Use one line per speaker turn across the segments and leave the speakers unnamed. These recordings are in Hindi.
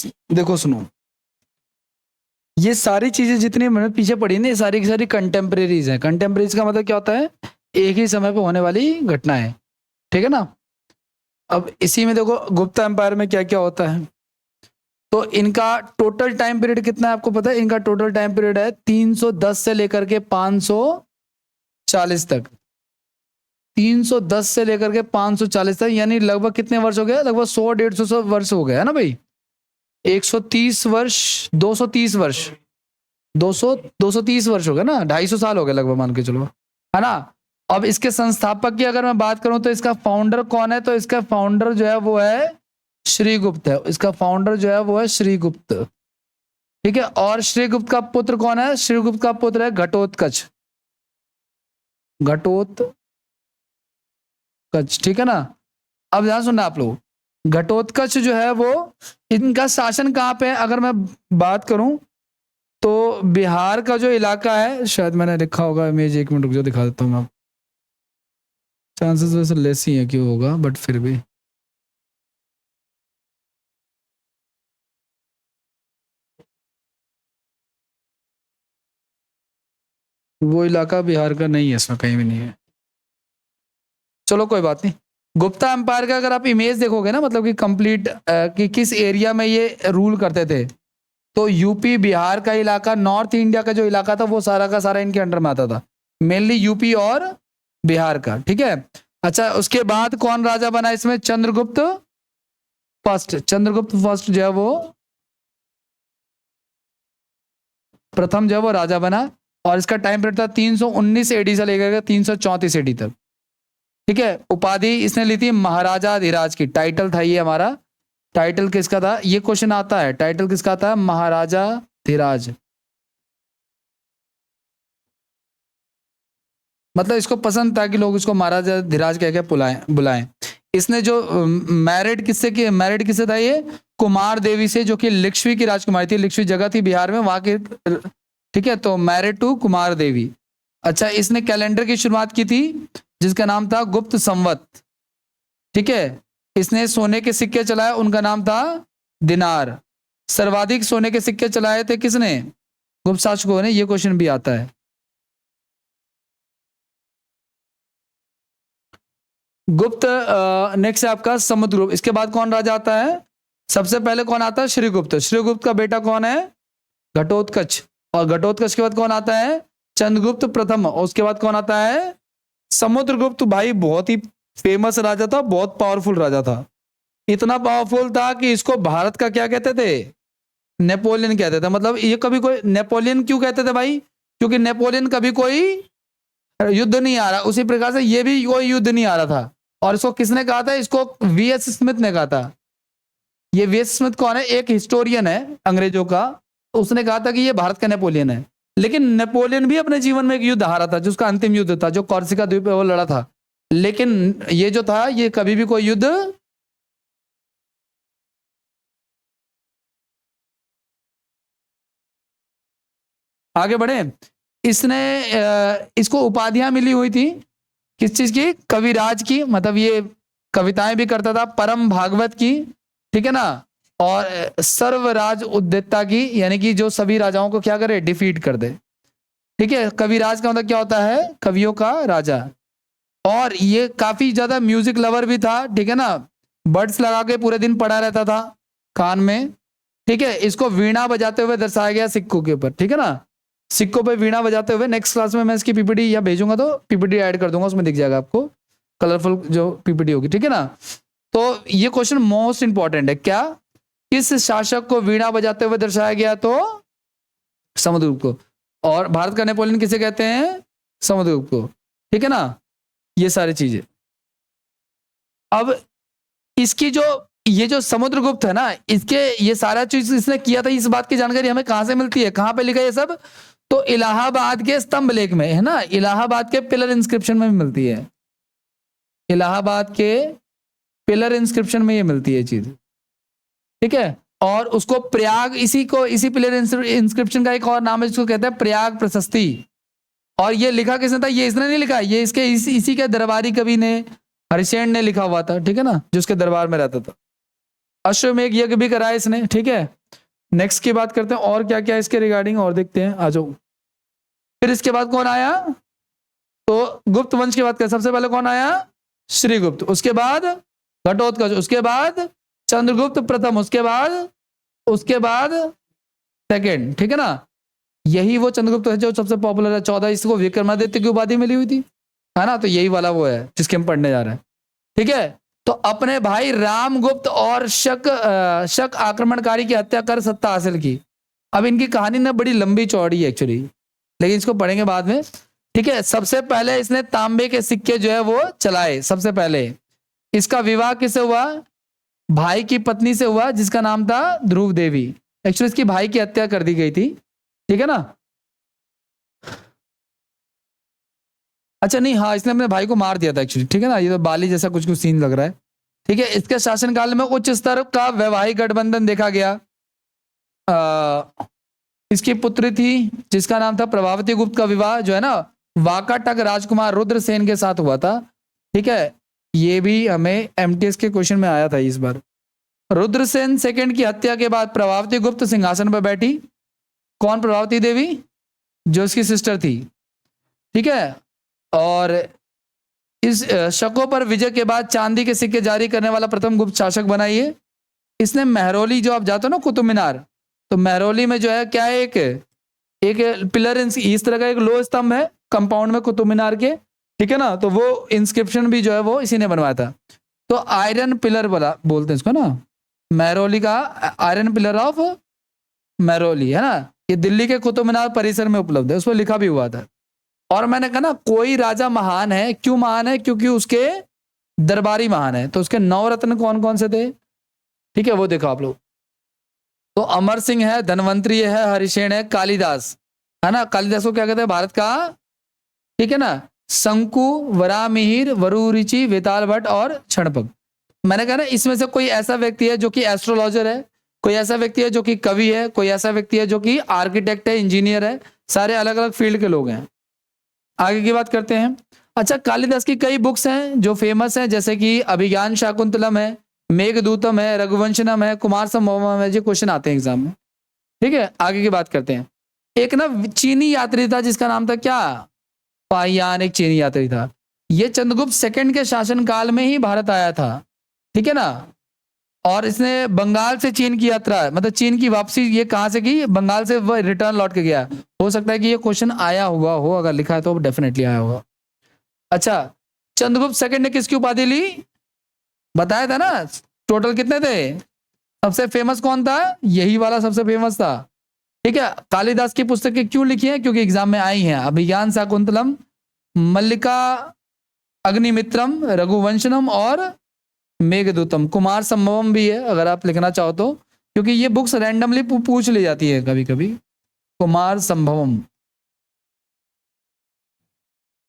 देखो सुनो, ये सारी चीजें जितनी मैंने पीछे पढ़ी ना, ये सारी की सारी कंटेम्प्रेरीज हैं। कंटेम्प्रेरीज का मतलब क्या होता है, एक ही समय पे होने वाली घटना है, ठीक है ना। अब इसी में देखो गुप्ता एम्पायर में क्या क्या होता है। तो इनका टोटल टाइम पीरियड कितना है आपको पता है? इनका टोटल टाइम पीरियड है 310 से लेकर के 540 तक। 310 से लेकर के 540 तक, यानी लगभग कितने वर्ष हो गए? लगभग 100-150 वर्ष हो गए, है ना भाई। 130 वर्ष, 230 वर्ष, 230 वर्ष हो गए ना, 250 साल हो गए लगभग, मान के चलो, है ना। अब इसके संस्थापक की अगर मैं बात करूं तो इसका फाउंडर कौन है? तो इसका फाउंडर जो है वो है श्रीगुप्त है। इसका फाउंडर जो है वो है श्रीगुप्त, ठीक है। और श्रीगुप्त का पुत्र कौन है? श्रीगुप्त का पुत्र है घटोत्कच, घटोत्कच, ठीक है ना। अब ध्यान सुनना आप लोग, घटोत्कच जो है वो, इनका शासन कहां पे है अगर मैं बात करूं तो बिहार का जो इलाका है, शायद मैंने लिखा होगा इमेज, एक मिनट रुक जाओ दिखा देता हूं मैं। चांसेस वैसे लेस ही है क्यों होगा, बट फिर भी वो इलाका बिहार का नहीं है, इसमें कहीं भी नहीं है। चलो कोई बात नहीं। गुप्ता एम्पायर का अगर आप इमेज देखोगे ना, मतलब कि कंप्लीट कि किस एरिया में ये रूल करते थे, तो यूपी बिहार का इलाका, नॉर्थ इंडिया का जो इलाका था वो सारा का सारा इनके अंडर में आता था, मेनली यूपी और बिहार का, ठीक है। अच्छा, उसके बाद कौन राजा बना इसमें? चंद्रगुप्त फर्स्ट। चंद्रगुप्त फर्स्ट जो है वो प्रथम जो है वो राजा बना, और इसका टाइम पीरियड था 319 एडी से लेकर 334 एडी तक, ठीक है। उपाधि इसने ली थी महाराजा धीराज की, टाइटल था ये हमारा। टाइटल किसका था? ये क्वेश्चन आता है, टाइटल किसका आता है? महाराजा धीराज। मतलब इसको पसंद था कि लोग इसको महाराजा धीराज कह के बुलाएं। इसने जो मैरिड किससे की, मैरिड किससे था ये? कुमार देवी से, जो कि लिच्छवी की राजकुमारी थी। लिच्छवी जगह थी बिहार में, वहां के, ठीक है। तो मैरिड टू कुमार देवी। अच्छा, इसने कैलेंडर की शुरुआत की थी जिसका नाम था गुप्त संवत, ठीक है। इसने सोने के सिक्के चलाए, उनका नाम था दिनार। सर्वाधिक सोने के सिक्के चलाए थे किसने? गुप्त शासकों ने। ये क्वेश्चन भी आता है। गुप्त नेक्स्ट है आपका समुद्रगुप्त। इसके बाद कौन राजा आता है? सबसे पहले कौन आता है? श्रीगुप्त। श्रीगुप्त का बेटा कौन है? घटोत्कच। और घटोत्कच के बाद कौन आता है? चंद्रगुप्त प्रथम। और उसके बाद कौन आता है? समुद्रगुप्त। भाई बहुत ही फेमस राजा था, बहुत पावरफुल राजा था। इतना पावरफुल था कि इसको भारत का क्या कहते थे? नेपोलियन कहते थे। मतलब ये कभी कोई, नेपोलियन क्यों कहते थे भाई? क्योंकि नेपोलियन कभी कोई युद्ध नहीं आ रहा, उसी प्रकार से ये भी कोई युद्ध नहीं आ रहा था। और इसको किसने कहा था? इसको वीएस स्मिथ ने कहा था। ये वीएस स्मिथ कौन है? एक हिस्टोरियन है अंग्रेजों का। उसने कहा था कि ये भारत का नेपोलियन है। लेकिन नेपोलियन भी अपने जीवन में एक युद्ध हारा था, जिसका अंतिम युद्ध था, जो कॉर्सिका द्वीप पे वो लड़ा था। लेकिन ये जो था, ये कभी भी कोई युद्ध, आगे बढ़े, इसने इसको उपाधियां मिली हुई थी किस चीज की? कविराज की, मतलब ये कविताएं भी करता था। परम भागवत की, ठीक है ना। और सर्वराज उद्यता की, यानी कि जो सभी राजाओं को क्या करे? डिफीट कर दे, ठीक है। कविराज का मतलब क्या होता है? कवियों का राजा। और ये काफी ज्यादा म्यूजिक लवर भी था, ठीक है ना। बर्ड्स लगा के पूरे दिन पड़ा रहता था कान में, ठीक है। इसको वीणा बजाते हुए दर्शाया गया सिक्कों के ऊपर, ठीक है ना। सिक्कों पे वीणा बजाते हुए। नेक्स्ट क्लास में मैं इसकी पीपीटी या भेजूंगा तो पीपीटी ऐड कर दूंगा, उसमें दिख जाएगा आपको कलरफुल जो पीपीटी होगी, ठीक है ना। तो ये क्वेश्चन मोस्ट इंपॉर्टेंट है। क्या? किस शासक को वीणा बजाते हुए दर्शाया गया? तो समुद्रगुप्त को। और भारत का नेपोलियन किसे कहते हैं? समुद्रगुप्त को, ठीक है ना। ये सारी चीजें। अब इसकी जो, ये जो समुद्रगुप्त है ना, इसके ये सारा चीज इसने किया था, इस बात की जानकारी हमें कहां से मिलती है? कहां पे लिखा है ये सब? तो इलाहाबाद के स्तंभ लेख में, है ना। इलाहाबाद के पिलर इंस्क्रिप्शन में भी मिलती है। इलाहाबाद के पिलर इंस्क्रिप्शन में ये मिलती है चीज, ठीक है। और उसको प्रयाग, इसी को, इसी पिलर इंस्क्रिप्शन का एक और नाम है जिसको कहते हैं प्रयाग प्रशस्ति। और ये लिखा किसने था? ये इसने नहीं लिखा, ये इसके इसी के दरबारी कवि ने, हरिसेन ने लिखा हुआ था, ठीक है ना, जो उसके दरबार में रहता था। अश्वमेघ यज्ञ भी कराया इसने, ठीक है। नेक्स्ट की बात करते हैं और क्या क्या इसके रिगार्डिंग और देखते हैं, आ जाओ। फिर इसके बाद कौन आया, तो गुप्त वंश की बात करें, सबसे पहले कौन आया, श्रीगुप्त, उसके बाद घटोत्कच, उसके बाद चंद्रगुप्त प्रथम, उसके बाद सेकंड, ठीक है ना। यही वो चंद्रगुप्त है जो सबसे पॉपुलर है, 14 इसको विक्रमादित्य की उपाधि मिली हुई थी, है ना। तो यही वाला वो है जिसके हम पढ़ने जा रहे हैं, ठीक है। तो अपने भाई रामगुप्त और शक आक्रमणकारी की हत्या कर सत्ता हासिल की। अब इनकी कहानी ना बड़ी लंबी चौड़ी है एक्चुअली, लेकिन इसको पढ़ेंगे बाद में, ठीक है। सबसे पहले इसने तांबे के सिक्के जो है वो चलाए। सबसे पहले इसका विवाह किससे हुआ, भाई की पत्नी से हुआ जिसका नाम था ध्रुव देवी। एक्चुअली इसकी भाई की हत्या कर दी गई थी, ठीक है ना। अच्छा नहीं, हाँ इसने अपने भाई को मार दिया था एक्चुअली, ठीक है ना। ये तो बाली जैसा कुछ कुछ सीन लग रहा है, ठीक है। इसके शासनकाल में उच्च स्तर का वैवाहिक गठबंधन देखा गया। इसकी पुत्री थी जिसका नाम था प्रभावती गुप्त का विवाह जो है ना वाकाटक राजकुमार रुद्रसेन के साथ हुआ था, ठीक है। ये भी हमें एमटीएस के क्वेश्चन में आया था इस बार। रुद्रसेन सेकंड की हत्या के बाद प्रभावती गुप्त सिंहासन पर बैठी। कौन, प्रभावती देवी जो इसकी सिस्टर थी, ठीक है। और इस शकों पर विजय के बाद चांदी के सिक्के जारी करने वाला प्रथम गुप्त शासक बना ये। इसने महरौली, जो आप जाते हो ना कुतुब मीनार, तो महरौली में जो है क्या है, एक पिलर इस तरह का एक लो स्तंभ है कंपाउंड में कुतुब मीनार के, ठीक है ना। तो वो इंस्क्रिप्शन भी जो है वो इसी ने बनवाया था। तो आयरन पिलर बोलते हैं इसको ना, महरौली का आयरन पिलर ऑफ महरौली, है ना। ये दिल्ली के कुतुब मीनार परिसर में उपलब्ध है, उस पर लिखा भी हुआ था। और मैंने कहा ना कोई राजा महान है, क्यों महान है, क्योंकि उसके दरबारी महान है। तो उसके 9 रत्न कौन कौन से थे, ठीक है, वो देखो आप लोग। तो अमर सिंह है, धनवंतरी है, हरिसेन है, कालिदास, है ना। कालिदास को क्या कहते हैं, भारत का, ठीक है ना, शंकु, वरामिहिर, वरुरुचि, वेताल भट्ट और क्षणपक। मैंने कहा ना इसमें से कोई ऐसा व्यक्ति है जो कि एस्ट्रोलॉजर है, कोई ऐसा व्यक्ति है जो कि कवि है, कोई ऐसा व्यक्ति है जो कि आर्किटेक्ट है, इंजीनियर है, सारे अलग अलग फील्ड के लोग हैं। आगे की बात करते हैं। अच्छा, कालिदास की कई बुक्स हैं जो फेमस हैं, जैसे कि अभिज्ञान शाकुंतलम है, मेघदूतम है, रघुवंशनम है, कुमार संभवम है। ये क्वेश्चन आते हैं एग्जाम में, ठीक है। आगे की बात करते हैं। एक ना चीनी यात्री था जिसका नाम था क्या, पाहियान, एक चीनी यात्री था। ये चंद्रगुप्त सेकंड के शासन काल में ही भारत आया था, ठीक है ना। और इसने बंगाल से चीन की यात्रा, मतलब चीन की वापसी ये कहां से की, बंगाल से वो रिटर्न लौट के गया। हो सकता है कि ये क्वेश्चन आया हुआ हो, अगर लिखा है तो डेफिनेटली आया होगा। अच्छा, चंद्रगुप्त सेकंड ने किसकी उपाधि ली, बताया था ना, टोटल कितने थे। सबसे फेमस कौन था, यही वाला सबसे फेमस था, ठीक है। कालिदास की पुस्तकें क्यों लिखी है, क्योंकि एग्जाम में आई हैं। अभिज्ञान शाकुंतलम, मल्लिका अग्निमित्रम, रघुवंशनम और मेघदूतम। कुमार संभवम भी है अगर आप लिखना चाहो तो, क्योंकि ये बुक्स रैंडमली पूछ ली जाती है कभी कभी। कुमार संभवम,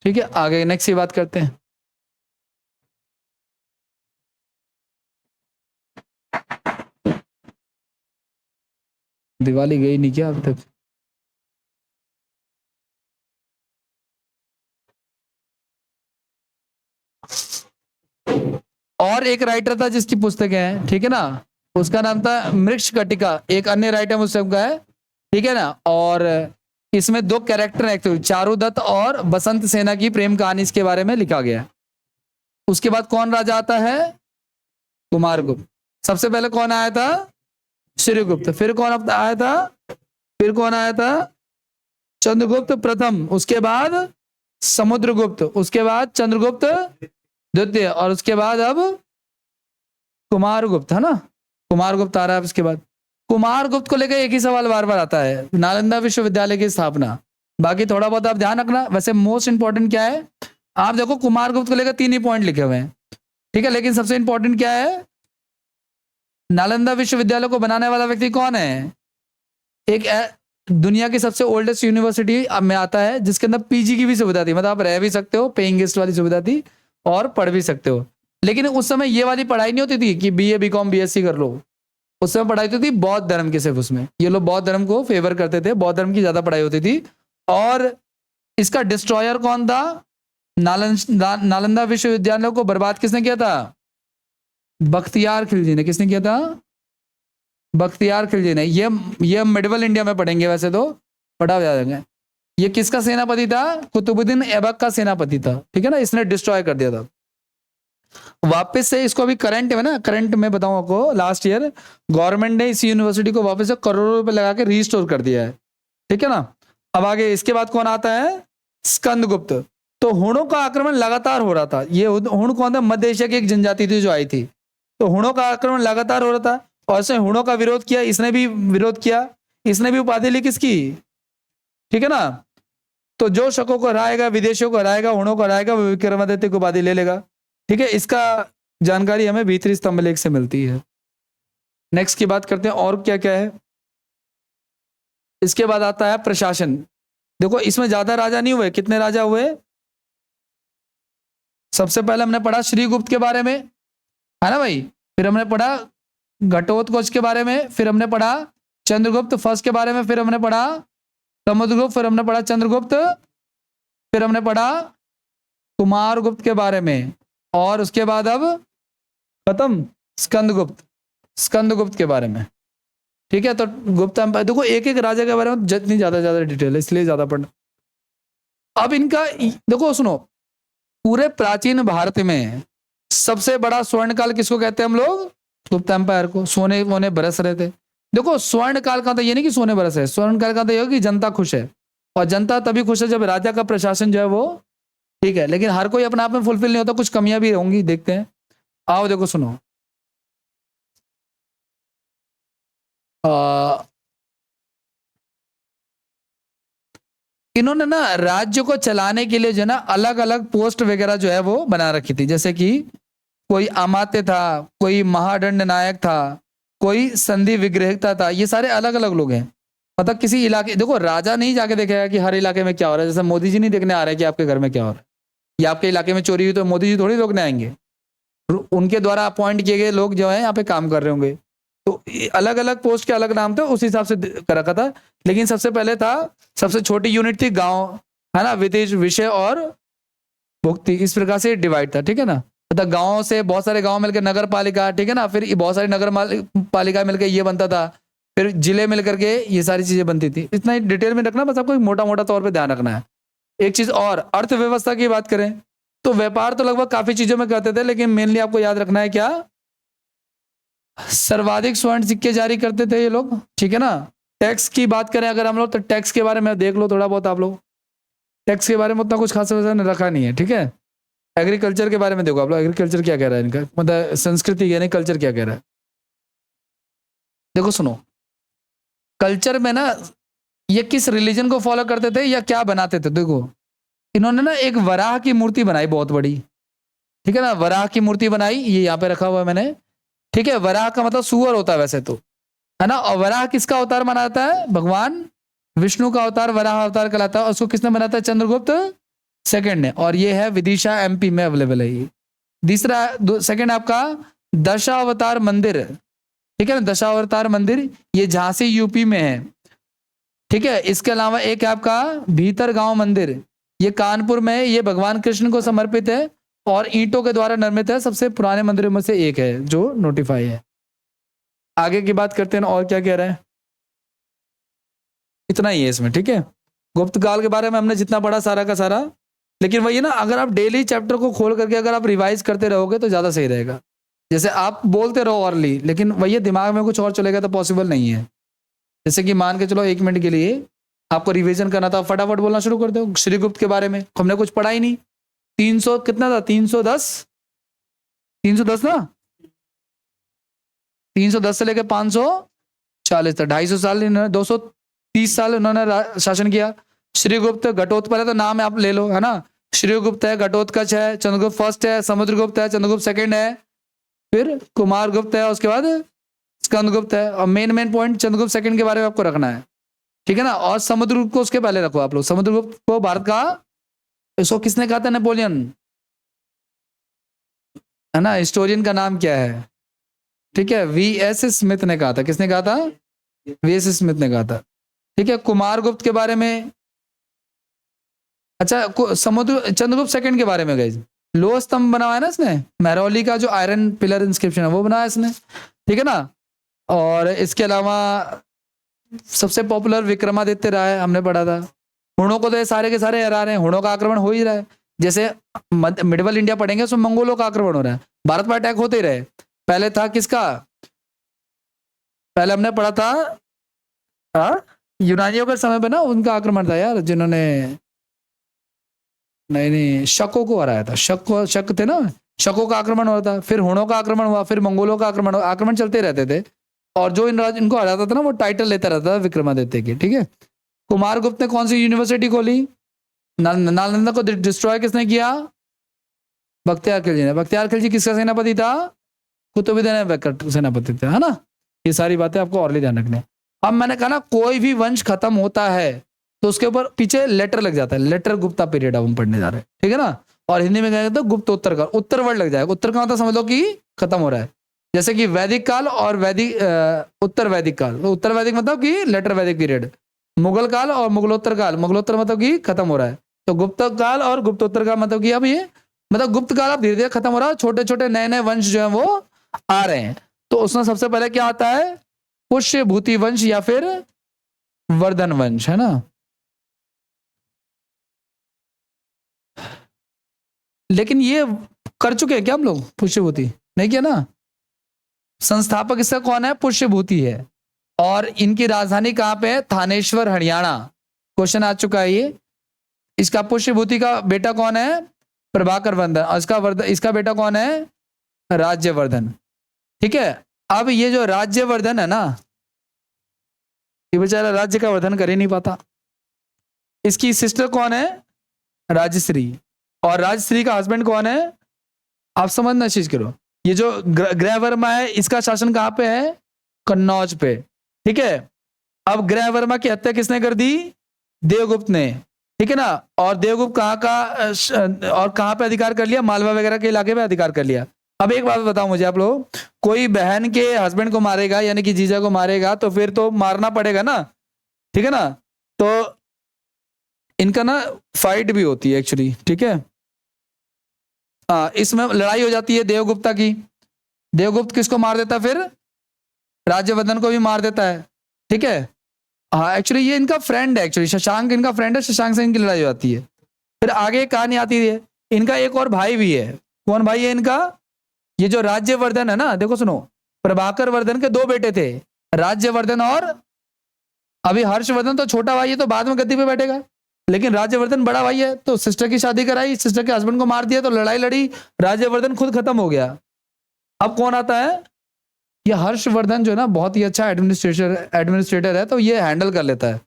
ठीक है। आगे नेक्स्ट की बात करते हैं। दिवाली गई नहीं क्या अब तक। और एक राइटर था जिसकी पुस्तकें हैं, ठीक है ना, उसका नाम था मृक्षकटिका, एक अन्य राइटर पुस्तक का है, ठीक है ना। और इसमें 2 कैरेक्टर हैं, चारुदत्त और बसंत सेना की प्रेम कहानी इसके बारे में लिखा गया है। उसके बाद कौन राजा आता है, कुमारगुप्त। सबसे पहले कौन आया था, श्रीगुप्त। फिर कौन आया था, फिर कौन आया था, चंद्रगुप्त प्रथम। उसके बाद समुद्रगुप्त, उसके बाद चंद्रगुप्त द्वितीय, और उसके बाद अब कुमारगुप्त, है ना। कुमारगुप्त आ रहा है। इसके बाद कुमारगुप्त को लेकर एक ही सवाल बार बार आता है, नालंदा विश्वविद्यालय की स्थापना। बाकी थोड़ा बहुत आप ध्यान रखना। वैसे मोस्ट इंपॉर्टेंट क्या है, आप देखो कुमारगुप्त को लेकर 3 ही पॉइंट लिखे हुए हैं, ठीक है। लेकिन सबसे इंपॉर्टेंट क्या है, नालंदा विश्वविद्यालय को बनाने वाला व्यक्ति कौन है। एक दुनिया की सबसे ओल्डेस्ट यूनिवर्सिटी में आता है जिसके अंदर पीजी की भी सुविधा थी, मतलब आप रह भी सकते हो, पेइंग गेस्ट वाली सुविधा थी, और पढ़ भी सकते हो। लेकिन उस समय ये वाली पढ़ाई नहीं होती थी कि बीए बीकॉम बीएससी कर लो। उस समय पढ़ाई होती थी बौद्ध धर्म की, सिर्फ उसमें ये लोग बौद्ध धर्म को फेवर करते थे, बौद्ध धर्म की ज्यादा पढ़ाई होती थी। और इसका डिस्ट्रॉयर कौन था, नालंदा विश्वविद्यालय को बर्बाद किसने किया था, बख्तियार खिलजी ने, किसने किया था? बख्तियार खिलजी ने। ये मिडल इंडिया में पढ़ेंगे, वैसे तो पढ़ा जाएगा। ये किसका सेनापति था? कुतुबुद्दीन ऐबक का सेनापति था, ठीक है ना, इसने डिस्ट्रॉय कर दिया था। वापस से इसको अभी करंट में ना, करंट में बताऊं आपको, लास्ट ईयर गवर्नमेंट ने इस यूनिवर्सिटी को वापस से करोड़ों रुपए लगा के रीस्टोर कर दिया है, ठीक है ना। अब आगे इसके बाद कौन आता है? स्कंदगुप्त। तो हुणों का आक्रमण लगातार हो रहा था। ये हुण कौन था? मध्य एशिया की एक जनजाति थी जो आई थी। तो हुणों का आक्रमण लगातार हो रहा था और इसने हुणों का विरोध किया, इसने भी विरोध किया, इसने भी उपाधि ली किसकी? ठीक है ना। तो जो शकों को हराएगा, विदेशियों को हराएगा, हुणों को हराएगा, वो विक्रमादित्य को उपाधि ले लेगा, ठीक है। इसका जानकारी हमें भीतरी स्तंभ लेख से मिलती है। नेक्स्ट की बात करते हैं और क्या क्या है। इसके बाद आता है प्रशासन। देखो इसमें ज्यादा राजा नहीं हुए, कितने राजा हुए? सबसे पहले हमने पढ़ा श्रीगुप्त के बारे में, है ना भाई। फिर हमने पढ़ा घटोत्कच के बारे में, फिर हमने पढ़ा चंद्रगुप्त फर्स्ट के बारे में, फिर हमने पढ़ा समुद्रगुप्त, फिर हमने पढ़ा चंद्रगुप्त, फिर हमने पढ़ा कुमारगुप्त के बारे में, और उसके बाद अब खत्म स्कंदगुप्त, स्कंदगुप्त के बारे में, ठीक है। तो गुप्त एम्पायर, देखो एक एक राजा के बारे में जितनी ज्यादा डिटेल है, इसलिए ज्यादा पढ़ना। अब इनका देखो सुनो, पूरे प्राचीन भारत में सबसे बड़ा स्वर्ण काल किसको कहते हैं हम लोग? गुप्त एम्पायर को। सोने वोने बरस रहे थे। देखो स्वर्ण काल का तो ये नहीं कि सोने बरस है, स्वर्ण काल का तो ये कि जनता खुश है, और जनता तभी खुश है जब राजा का प्रशासन जो है वो ठीक है। लेकिन हर कोई अपने आप में फुलफिल नहीं होता, कुछ कमियां भी होंगी, देखते हैं। आओ देखो सुनो, इन्होंने ना राज्य को चलाने के लिए जो है ना अलग अलग पोस्ट वगैरह जो है वो बना रखी थी। जैसे कि कोई अमात्य था, कोई महादंड नायक था, कोई संधि विग्रहता था। ये सारे अलग अलग लोग हैं। मतलब किसी इलाके, देखो राजा नहीं जाके देखेगा कि हर इलाके में क्या हो रहा है। जैसे मोदी जी नहीं देखने आ रहे कि आपके घर में क्या हो रहा है, या आपके इलाके में चोरी हुई तो मोदी जी थोड़ी रोकने आएंगे। उनके द्वारा अपॉइंट किए गए लोग जो है यहाँ पे काम कर रहे होंगे। तो अलग अलग पोस्ट के अलग नाम थे, उस हिसाब से कर रखा था। लेकिन सबसे पहले था, सबसे छोटी यूनिट थी गांव, है ना, विदेश विषय और भुक्ति, इस प्रकार से डिवाइड था, ठीक है ना। मतलब गांव से बहुत सारे गांव मिलकर नगर पालिका, ठीक है ना, फिर बहुत सारी नगर पालिका मिलकर ये बनता था, फिर जिले मिलकर के ये सारी चीजें बनती थी। इतना ही डिटेल में रखना, बस आपको मोटा मोटा तौर पर ध्यान रखना है। एक चीज और, अर्थव्यवस्था की बात करें तो व्यापार तो लगभग काफी चीजों में करते थे, लेकिन मेनली आपको याद रखना है क्या? सर्वाधिक स्वर्ण सिक्के जारी करते थे ये लोग, ठीक है ना। टैक्स की बात करें अगर हम लोग, तो टैक्स के बारे में देख लो थोड़ा बहुत आप लोग। टैक्स के बारे में उतना कुछ खास वजह रखा नहीं है, ठीक है। एग्रीकल्चर के बारे में देखो आप लोग, एग्रीकल्चर क्या कह रहा है इनका, मतलब संस्कृति यानी कल्चर क्या कह रहा है। देखो सुनो, कल्चर में ना ये किस रिलीजन को फॉलो करते थे या क्या बनाते थे। देखो इन्होंने ना एक वराह की मूर्ति बनाई बहुत बड़ी, ठीक है ना। वराह की मूर्ति बनाई, ये यहाँ पे रखा हुआ है मैंने, ठीक है। वराह का मतलब सुअर होता है वैसे तो, है ना। और वराह किसका अवतार माना जाता है? भगवान विष्णु का अवतार वराह अवतार कहलाता है। उसको किसने बनाया था? चंद्रगुप्त सेकंड ने। और ये है विदिशा एमपी में अवेलेबल है ये। तीसरा सेकंड आपका दशावतार मंदिर, ठीक है ना। दशावतार मंदिर ये झांसी यूपी में है, ठीक है। इसके अलावा एक है आपका भीतर गांव मंदिर, ये कानपुर में है। ये भगवान कृष्ण को समर्पित है और ईंटों के द्वारा निर्मित है, सबसे पुराने मंदिरों में से एक है जो नोटिफाई है। आगे की बात करते हैं और क्या कह रहे हैं। इतना ही है इसमें, ठीक है। गुप्त काल के बारे में हमने जितना पढ़ा सारा का सारा। लेकिन वही ना, अगर आप डेली चैप्टर को खोल करके अगर आप रिवाइज करते रहोगे तो ज्यादा सही रहेगा। जैसे आप बोलते रहो अर्ली, लेकिन वही दिमाग में कुछ और चलेगा तो पॉसिबल नहीं है। जैसे कि मान के चलो 1 मिनट के लिए आपको रिवीजन करना था, फटाफट बोलना शुरू कर दो श्रीगुप्त के बारे में। हमने कुछ पढ़ा ही नहीं। 300 कितना था? 310, 310 ना, 310 से लेकर 540 तक, 250 साल इन्होंने, 230 साल इन्होंने शासन किया। श्रीगुप्त घटोत्कच, पहले तो नाम आप ले लो, है ना। श्रीगुप्त है, घटोत्कच है, चंद्रगुप्त फर्स्ट है, समुद्रगुप्त है, चंद्रगुप्त सेकंड है, फिर कुमारगुप्त है, उसके बाद स्कंदगुप्त है। और मेन पॉइंट चंद्रगुप्त सेकंड के बारे में आपको रखना है, ठीक है ना। और समुद्रगुप्त को उसके पहले रखो आप लोग। समुद्रगुप्त को भारत का, इसको किसने कहा था? नेपोलियन, है ना। हिस्टोरियन का नाम क्या है? ठीक है, वीएस स्मिथ ने कहा था। किसने कहा था? वीएस स्मिथ ने कहा था, ठीक है। कुमारगुप्त के बारे में, अच्छा चंद्रगुप्त सेकंड के बारे में गए, लोह स्तंभ बनाया ना इसने, महरौली का जो आयरन पिलर इंस्क्रिप्शन है वो बनाया इसने, ठीक है ना। और इसके अलावा सबसे पॉपुलर विक्रमादित्य राय हमने पढ़ा था। हुणों को तो ये सारे के सारे हरा रहे हैं, हुणों का आक्रमण हो ही रहा है। जैसे मिडवल इंडिया पढ़ेंगे उसमें मंगोलों का आक्रमण हो रहा है, भारत पर अटैक होते ही रहे। पहले था किसका, पहले हमने पढ़ा था यूनानियों के समय पे ना उनका आक्रमण था यार, जिन्होंने नहीं शकों को हराया था। शक थे ना, शकों का आक्रमण हुआ था, फिर हुणों का आक्रमण हुआ, फिर मंगोलों का आक्रमण हुआ, आक्रमण चलते रहते थे। और जो इनको हराता था ना वो टाइटल लेता रहता था विक्रमादित्य की, ठीक है। कुमारगुप्त ने कौन सी यूनिवर्सिटी खोली, नालंदा को डिस्ट्रॉय किसने किया, बख्तियार खिलजी ने। बख्तियार खिलजी किसका सेनापति था, कुतुबुद्दीन ऐबक सेनापति था, है ना। ये सारी बातें आपको और ले ध्यान रखने। अब मैंने कहा ना कोई भी वंश खत्म होता है तो उसके ऊपर पीछे लेटर लग जाता है, लेटर गुप्ता पीरियड अब हम पढ़ने जा रहे हैं, ठीक है ना। और हिंदी में कहेंगे तो गुप्त उत्तर का उत्तर वर्ड लग जाएगा। उत्तर का मतलब समझ लो कि खत्म हो रहा है, जैसे कि वैदिक काल और उत्तर वैदिक काल। तो उत्तर वैदिक मतलब कि लेटर वैदिक पीरियड, मुगल काल और मुगलोत्तर काल, मुगलोत्तर मतलब कि खत्म हो रहा है। तो गुप्त काल और गुप्तोत्तर का मतलब कि अब ये मतलब गुप्त काल अब धीरे धीरे खत्म हो रहा है, छोटे छोटे नए नए वंश जो है वो आ रहे हैं। तो उसमें सबसे पहले क्या आता है, पुष्यभूति वंश या फिर वर्धन वंश, है ना। लेकिन ये कर चुके हैं क्या हम लोग, पुष्यभूति नहीं किया ना। संस्थापक इसका कौन है, पुष्यभूति है। और इनकी राजधानी कहां पे है, थानेश्वर हरियाणा। क्वेश्चन आ चुका है ये। इसका पुष्यभूति का बेटा कौन है, प्रभाकर वर्धन। और इसका बेटा कौन है, राज्यवर्धन, ठीक है। अब ये जो राज्यवर्धन है ना, ये बेचारा राज्य का वर्धन कर ही नहीं पाता। इसकी सिस्टर कौन है, राजश्री। और राजश्री का हस्बैंड कौन है, आप समझना चीज करो। ये जो ग्रहवर्मा है इसका शासन कहां पे है, कन्नौज पे, ठीक है। अब ग्रहवर्मा की हत्या किसने कर दी, देवगुप्त ने, ठीक है ना। और देवगुप्त कहाँ का और कहां पे अधिकार कर लिया, मालवा वगैरह के इलाके पे अधिकार कर लिया। अब एक बात बताओ मुझे आप लोग, कोई बहन के हस्बैंड को मारेगा यानी कि जीजा को मारेगा तो फिर तो मारना पड़ेगा ना, ठीक है ना। तो इनका ना फाइट भी होती है एक्चुअली, ठीक है। इसमें लड़ाई हो जाती है देवगुप्ता की। देवगुप्त किसको मार देता है, फिर राज्यवर्धन को भी मार देता है, ठीक है। हाँ एक्चुअली ये इनका फ्रेंड है, एक्चुअली शशांक इनका फ्रेंड है, शशांक से इनकी लड़ाई हो जाती है। फिर आगे कहानी आती है, इनका एक और भाई भी है। कौन भाई है इनका, ये जो राज्यवर्धन है ना, देखो सुनो, प्रभाकर वर्धन के दो बेटे थे, राज्यवर्धन और अभी हर्षवर्धन तो छोटा भाई है तो बाद में गद्दी पे बैठेगा, लेकिन राज्यवर्धन बड़ा भाई है। तो सिस्टर की शादी कराई, सिस्टर के हस्बैंड को मार दिया, तो लड़ाई लड़ी, राज्यवर्धन खुद खत्म हो गया। अब कौन आता है, ये हर्षवर्धन जो है ना बहुत ही अच्छा एडमिनिस्ट्रेटर है, तो ये हैंडल कर लेता है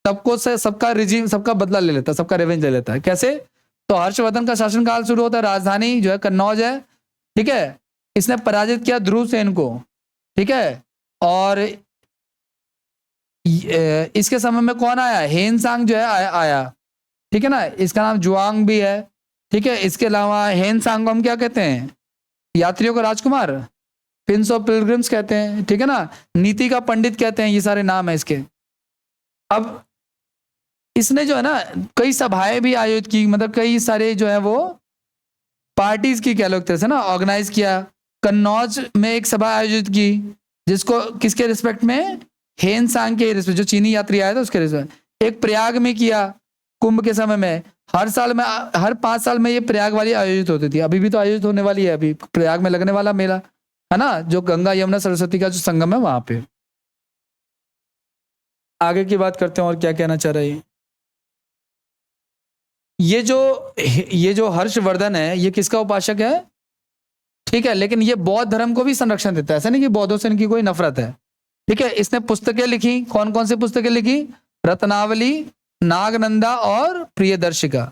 सबको, से सबका रिजीम, सबका बदला ले लेता है, सबका रिवेंज ले लेता है। कैसे, तो हर्षवर्धन का शासनकाल शुरू होता है, राजधानी जो है कन्नौज है, ठीक है। इसने पराजित किया ध्रुव सेन को, ठीक है। और इसके समय में कौन आया, हेनसांग जो है आया, ठीक है ना। इसका नाम जुआंग भी है, ठीक है। इसके अलावा हेनसांग को हम क्या कहते हैं, यात्रियों का राजकुमार, प्रिंस ऑफ पिलग्रिम्स कहते हैं, ठीक है ना। नीति का पंडित कहते हैं, ये सारे नाम है इसके। अब इसने जो है ना कई सभाएं भी आयोजित की, मतलब कई सारे जो है वो पार्टीज की कह लो एक तरह से ना, ऑर्गेनाइज किया। कन्नौज में एक सभा आयोजित की, जिसको किसके रिस्पेक्ट में, हेनसांग के रिस्पेक्ट, जो चीनी यात्री आया था उसके रिस्पेक्ट। एक प्रयाग में किया कुंभ के समय में, हर साल में, हर 5 साल में ये प्रयाग वाली आयोजित होती थी, अभी भी तो आयोजित होने वाली है, अभी प्रयाग में लगने वाला मेला है ना, जो गंगा यमुना सरस्वती का जो संगम है वहां पे। आगे की बात करते हैं और क्या कहना चाह रहे हैं। ये जो हर्षवर्धन है ये किसका उपासक है, ठीक है। लेकिन ये बौद्ध धर्म को भी संरक्षण देता है, ऐसा नहीं कि बौद्धों से इनकी कोई नफरत है, ठीक है। इसने पुस्तकें लिखी, कौन कौन सी पुस्तकें लिखी, रत्नावली, नागनंदा और प्रियदर्शिका।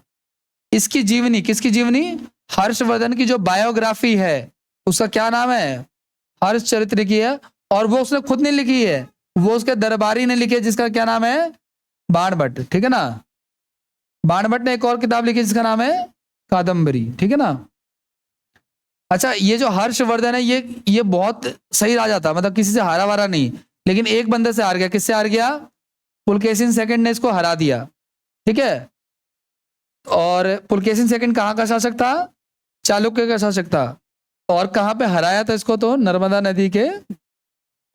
इसकी जीवनी, किसकी जीवनी, हर्षवर्धन की जो बायोग्राफी है उसका क्या नाम है, हर्ष चरित्र की है। और वो उसने खुद नहीं लिखी है, वो उसके दरबारी ने लिखी है, जिसका क्या नाम है, बाणभट्ट, ठीक है ना। बाणभट्ट ने एक और किताब लिखी जिसका नाम है कादम्बरी, ठीक है ना। अच्छा, ये जो हर्षवर्धन है ये बहुत सही राजा था, मतलब किसी से हारा वारा नहीं, लेकिन एक बंदे से हार गया। किससे हार गया, पुलकेशिन सेकंड ने इसको हरा दिया, ठीक है। और पुलकेशिन सेकंड कहाँ का शासक था, चालुक्य का शासक था। और कहाँ पे हराया था इसको? तो नर्मदा नदी के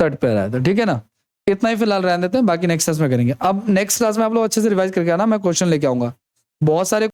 तट पे हराया था। ठीक है ना, इतना ही फिलहाल रहने देते हैं, बाकी नेक्स्ट क्लास में करेंगे। अब नेक्स्ट क्लास में आप लोग अच्छे से रिवाइज करके आना, मैं क्वेश्चन लेके आऊंगा बहुत सारे।